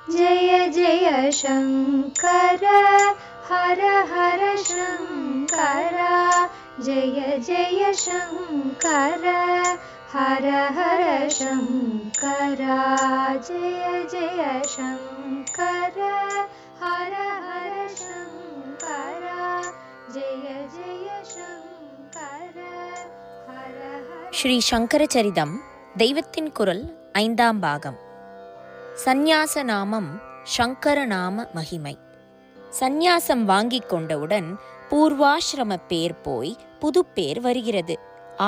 जय जय शङ्कर हर हर शङ्कर जय जय शङ्कर हर हर शङ्कर जय जय शङ्कर हर हर शङ्कर जय जय शङ्कर हर हर. ஸ்ரீ சங்கரச்சரிதம் தெய்வத்தின் குரல் 5ஆம் பாகம். சந்நியாச நாமம் சங்கர நாம மகிமை. சந்நியாசம் வாங்கிக் கொண்டவுடன் பூர்வாசிரம பேர் போய் புது பேர் வருகிறது.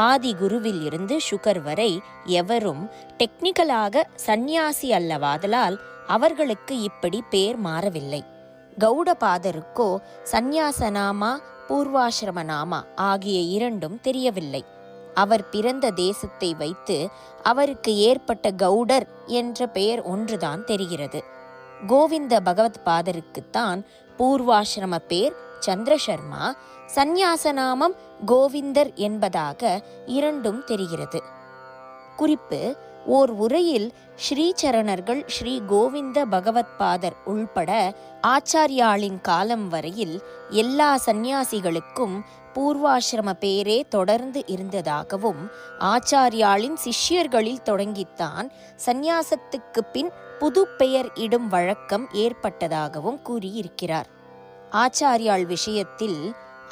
ஆதி குருவில் இருந்து சுகர் வரை எவரும் டெக்னிக்கலாக சந்நியாசி அல்லவாதலால் அவர்களுக்கு இப்படி பேர் மாறவில்லை. கௌடபாதருக்கோ சந்நியாச நாமா பூர்வாசிரம நாமா ஆகிய இரண்டும் தெரியவில்லை. அவர் பிறந்த தேசத்தை வைத்து அவருக்கு ஏற்பட்ட கவுடர் என்ற பெயர் ஒன்றுதான் தெரிகிறது. கோவிந்த பகவத் பாதருக்குத்தான் பூர்வாசிரம பேர் சந்திரசர்மா, சந்நியாச நாமம் கோவிந்தர் என்பதாக இரண்டும் தெரிகிறது. குறிப்பு: ஓர் உரையில் ஸ்ரீசரணர்கள் ஸ்ரீ கோவிந்த பகவத் பாதர் உள்பட ஆச்சாரியாளின் காலம் வரையில் எல்லா சந்நியாசிகளுக்கும் பூர்வாசிரம பேரே தொடர்ந்து இருந்ததாகவும், ஆச்சாரியாளின் சிஷ்யர்களில் தொடங்கித்தான் சந்நியாசத்துக்கு பின் புது பெயர் இடும் வழக்கம் ஏற்பட்டதாகவும் கூறியிருக்கிறார். ஆச்சாரியாள் விஷயத்தில்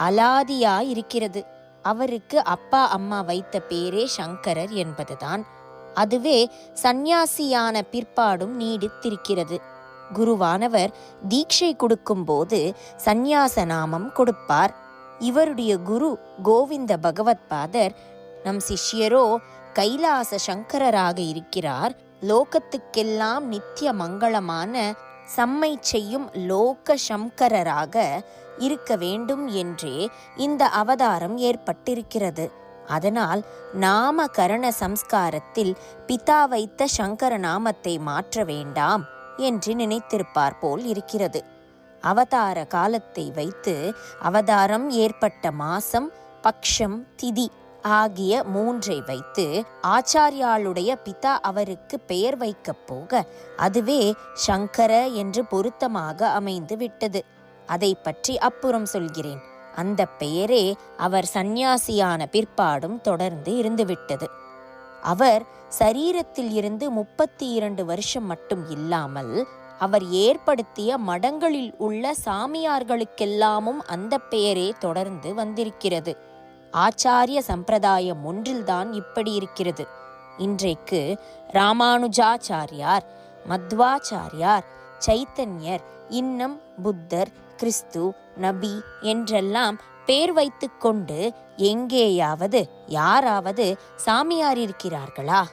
அலாதியாயிருக்கிறது. அவருக்கு அப்பா அம்மா வைத்த பேரே சங்கரர் என்பதுதான். அதுவே சந்நியாசியான பிற்பாடும் நீடித்திருக்கிறது. குருவானவர் தீட்சை கொடுக்கும்போது சந்நியாச நாமம் கொடுப்பார். இவருடைய குரு கோவிந்த பகவத் பாதர், நம் சிஷ்யரோ கைலாச சங்கரராக இருக்கிறார். லோகத்துக்கெல்லாம் நித்திய மங்களமான சம்மை செய்யும் லோக சங்கரராக இருக்க வேண்டும் என்றே இந்த அவதாரம் ஏற்பட்டிருக்கிறது. அதனால் நாமகரண சம்ஸ்காரத்தில் பிதா வைத்த சங்கர நாமத்தை மாற்ற வேண்டாம் என்று நினைத்திருப்பார் போல் இருக்கிறது. அவதார காலத்தை வைத்து அவதாரம் ஏற்பட்ட மாசம், பக்ஷம், திதி ஆகிய 3ஐ வைத்து ஆச்சாரியாளுடைய பிதா அவருக்கு பெயர் வைக்கப் போக அதுவே சங்கர என்று பொருத்தமாக அமைந்து விட்டது. அதை பற்றி அப்புறம் சொல்கிறேன். அந்த பெயரே அவர் சந்நியாசியான பிற்பாடும் தொடர்ந்து இருந்துவிட்டது. அவர் சரீரத்தில் இருந்து 32 வருஷம் மட்டும் இல்லாமல் அவர் ஏற்படுத்திய மடங்களில் உள்ள சாமியார்களுக்கெல்லாமும் அந்த பெயரே தொடர்ந்து வந்திருக்கிறது. ஆச்சாரிய சம்பிரதாயம் ஒன்றில்தான் இப்படி இருக்கிறது. இன்றைக்கு ராமானுஜாச்சாரியார், மத்வாச்சாரியார், சைத்தன்யர், இன்னும் புத்தர், கிறிஸ்து, நபி என்றெல்லாம் பேர் வைத்து கொண்டு எங்கேயாவது யாராவது சாமியார் இருக்கிறார்களா?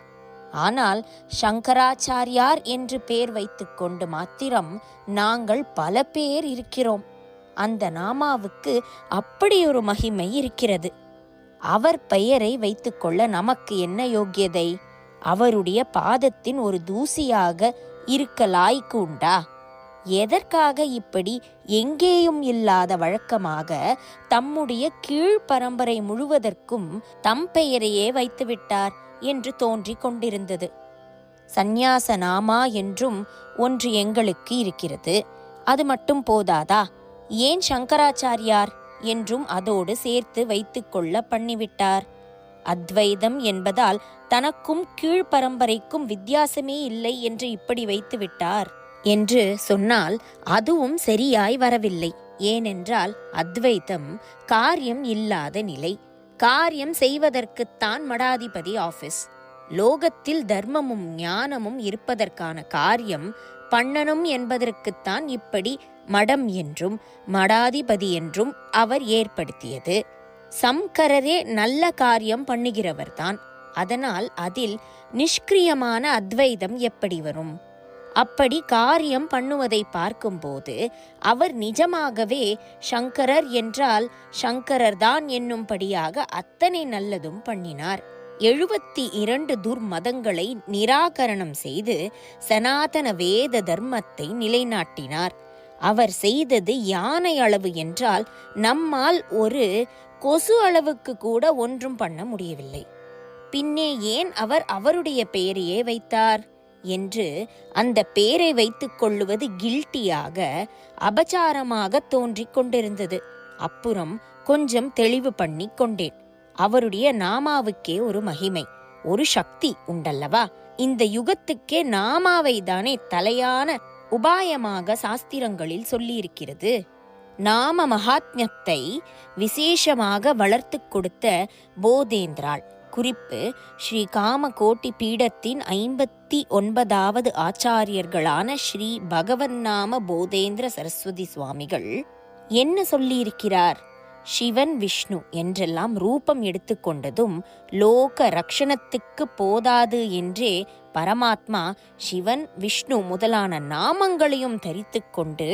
ஆனால் சங்கராச்சாரியார் என்று பேர் வைத்து கொண்டு மாத்திரம் நாங்கள் பல பேர் இருக்கிறோம். அந்த நாமாவுக்கு அப்படி ஒரு மகிமை இருக்கிறது. அவர் பெயரை வைத்துக்கொள்ள நமக்கு என்ன யோக்கியதை? அவருடைய பாதத்தின் ஒரு தூசியாக இருக்க லாய்க்கு உண்டா? எதற்காக இப்படி எங்கேயும் இல்லாத வழக்கமாக தம்முடைய கீழ் பரம்பரை முழுவதற்கும் தம் பெயரையே வைத்துவிட்டார் என்று தோன்றிக் கொண்டிருந்தது. சந்நியாச நாமா என்றும் ஒன்று எங்களுக்கு இருக்கிறது. அது மட்டும் போதாதா? ஏன் சங்கராச்சாரியார் என்றும் அதோடு சேர்த்து வைத்துக்கொள்ள பண்ணிவிட்டார்? அத்வைதம் என்பதால் தனக்கும் கீழ் பரம்பரைக்கும் வித்தியாசமே இல்லை என்று இப்படி வைத்துவிட்டார் என்று சொன்னால் அதுவும் சரியாய் வரவில்லை. ஏனென்றால் அத்வைத்தம் காரியம் இல்லாத நிலை. காரியம் செய்வதற்குத்தான் மடாதிபதி ஆபீஸ். லோகத்தில் தர்மமும் ஞானமும் இருப்பதற்கான காரியம் பண்ணணும் என்பதற்குத்தான் இப்படி மடம் என்றும் மடாதிபதி என்றும் அவர் ஏற்படுத்தியது. சம்கரரே நல்ல காரியம் பண்ணுகிறவர்தான். அதனால் அதில் நிஷ்கிரியமான அத்வைதம் எப்படி வரும்? அப்படி காரியம் பண்ணுவதை பார்க்கும்போது அவர் நிஜமாகவே சங்கரர் என்றால் சங்கரர்தான் என்னும்படியாக அத்தனை நல்லதும் பண்ணினார். 72 துர்மதங்களை நிராகரணம் செய்து சனாதன வேத தர்மத்தை நிலைநாட்டினார். அவர் செய்தது யானை அளவு என்றால் நம்மால் ஒரு கொசு அளவுக்கு கூட ஒன்றும் பண்ண முடியவில்லை. பின்னே ஏன் அவர் அவருடைய பெயரையே வைத்தார்? என்று அந்த பேரை வைத்துக் கொள்ளுவது கில்ட்டியாக, அபச்சாரமாக தோன்றிக் கொண்டிருந்தது. அப்புறம் கொஞ்சம் தெளிவு பண்ணி கொண்டேன். அவருடைய நாமாவுக்கே ஒரு மகிமை, ஒரு சக்தி உண்டல்லவா? இந்த யுகத்துக்கே நாமாவை தானே தலையான உபாயமாக சாஸ்திரங்களில் சொல்லியிருக்கிறது. நாம மகாத்மியத்தை விசேஷமாக வளர்த்து கொடுத்த போதேந்திராள். குறிப்பு: ஸ்ரீ காமகோட்டி பீடத்தின் 59வது ஆச்சாரியர்களான ஸ்ரீ பகவன்னாம போதேந்திர சரஸ்வதி சுவாமிகள் என்ன சொல்லியிருக்கிறார்? சிவன் விஷ்ணு என்றெல்லாம் ரூபம் எடுத்துக்கொண்டதும் லோக ரக்ஷணத்துக்கு போதாது என்றே பரமாத்மா சிவன் விஷ்ணு முதலான நாமங்களையும் தரித்து கொண்டு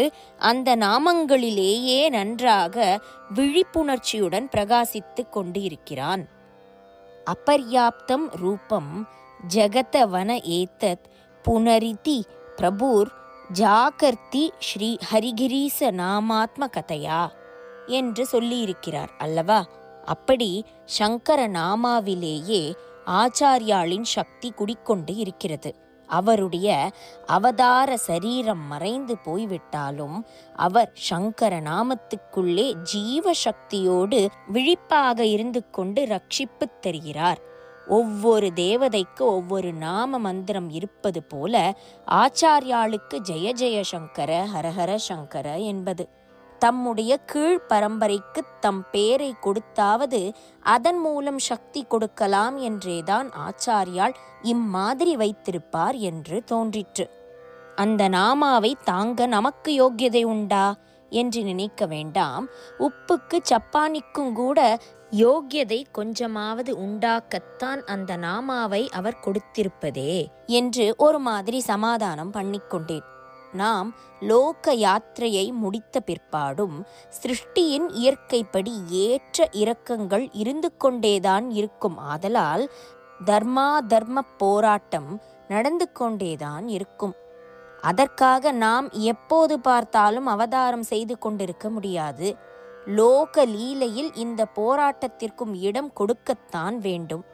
அந்த நாமங்களிலேயே நன்றாக விழிப்புணர்ச்சியுடன் பிரகாசித்து கொண்டு இருக்கிறான். அபர்யாப்தம் ரூபம் ஜகதவன ஏதத் புனரிதி பிரபுர் ஜாகர்த்தி ஸ்ரீ ஹரிகிரீச நாமாத்ம கதையா என்று சொல்லியிருக்கிறார் அல்லவா? அப்படி சங்கர நாமாவிலேயே ஆச்சாரியாளின் சக்தி குடிக்கொண்டு இருக்கிறது. அவருடைய அவதார சரீரம் மறைந்து போய்விட்டாலும் அவர் சங்கர நாமத்துக்குள்ளே ஜீவ சக்தியோடு விழிப்பாக இருந்து கொண்டு ரட்சிப்பு தருகிறார். ஒவ்வொரு தேவதைக்கு ஒவ்வொரு நாம மந்திரம் இருப்பது போல ஆச்சாரியாளுக்கு ஜெய ஜெய சங்கர ஹரஹர சங்கர என்பது. தம்முடைய கீழ் பரம்பரைக்கு தம் பேரை கொடுத்தாவது அதன் மூலம் சக்தி கொடுக்கலாம் என்றேதான் ஆச்சாரியால் இம்மாதிரி வைத்திருப்பார் என்று தோன்றிற்று. அந்த நாமாவை தாங்க நமக்கு யோக்கியதை உண்டா என்று நினைக்க வேண்டாம். உப்புக்கு சப்பானிக்கும் கூட யோக்கியதை கொஞ்சமாவது உண்டாக்கத்தான் அந்த நாமாவை அவர் கொடுத்திருப்பதே என்று ஒரு மாதிரி சமாதானம் பண்ணிக்கொண்டேன். நாம் லோக யாத்திரையை முடித்த பிற்பாடும் சிருஷ்டியின் இயற்கைப்படி ஏற்ற இரக்கங்கள் இருந்து கொண்டேதான் இருக்கும். ஆதலால் தர்மா தர்ம போராட்டம் நடந்து கொண்டேதான் இருக்கும். அதற்காக நாம் எப்போது பார்த்தாலும் அவதாரம் செய்து கொண்டிருக்க முடியாது. லோக லீலையில் இந்த போராட்டத்திற்கும் இடம் கொடுக்கத்தான் வேண்டும்.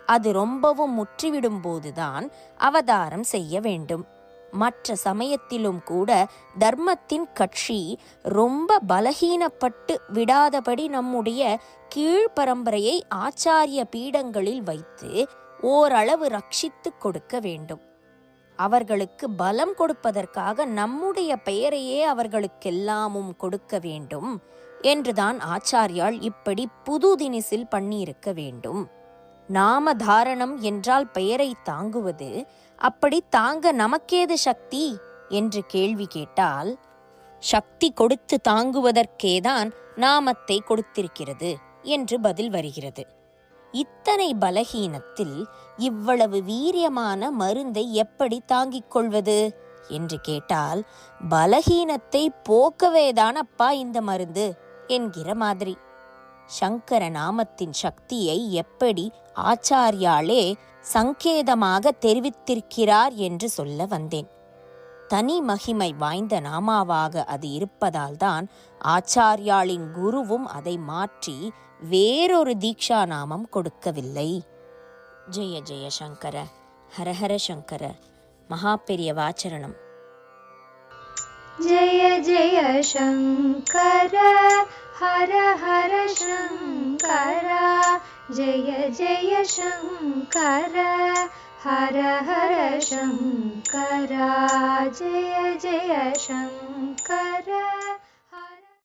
அது ரொம்பவும் முற்றிவிடும் போதுதான் அவதாரம் செய்ய வேண்டும். மற்ற சமயத்திலும் கூட தர்மத்தின் கட்சி ரொம்ப பலகீனப்பட்டு விடாதபடி நம்முடைய கீழ்பரம்பரையை ஆச்சாரிய பீடங்களில் வைத்து ஓரளவு ரட்சித்து கொடுக்க வேண்டும். அவர்களுக்கு பலம் கொடுப்பதற்காக நம்முடைய பெயரையே அவர்களுக்கெல்லாமும் கொடுக்க வேண்டும் என்றுதான் ஆச்சாரியால் இப்படி புது தினிசில் பண்ணியிருக்க வேண்டும். நாமதாரணம் என்றால் பெயரை தாங்குவது. அப்படி தாங்க நமக்கேது சக்தி என்று கேள்வி கேட்டால், சக்தி கொடுத்து தாங்குவதற்கேதான் நாமத்தை கொடுத்திருக்கிறது என்று பதில் வருகிறது. இத்தனை பலகீனத்தில் இவ்வளவு வீரியமான மருந்தை எப்படி தாங்கிக் கொள்வது என்று கேட்டால், பலகீனத்தை போக்கவேதானப்பா இந்த மருந்து என்கிற மாதிரி. சங்கர நாமத்தின் சக்தியை எப்படி ஆச்சாரியாலே சங்கேதமாக தெரிவித்திருக்கிறார் என்று சொல்ல வந்தேன். தனி மகிமை வாய்ந்த நாமாவாக அது இருப்பதால் தான் ஆச்சாரியாளின் குருவும் அதை மாற்றி வேறொரு தீக்ஷா நாமம் கொடுக்கவில்லை. ஜெய ஜெய சங்கர ஹரஹர சங்கர. மகா பெரிய வாச்சரணம். ஜெய ஜெய சங்கர ஹர ஹர சங்கர. ஜெய ஜெய சங்கர ஹர ஹர சங்கர. ஜெய ஜெய சங்கர.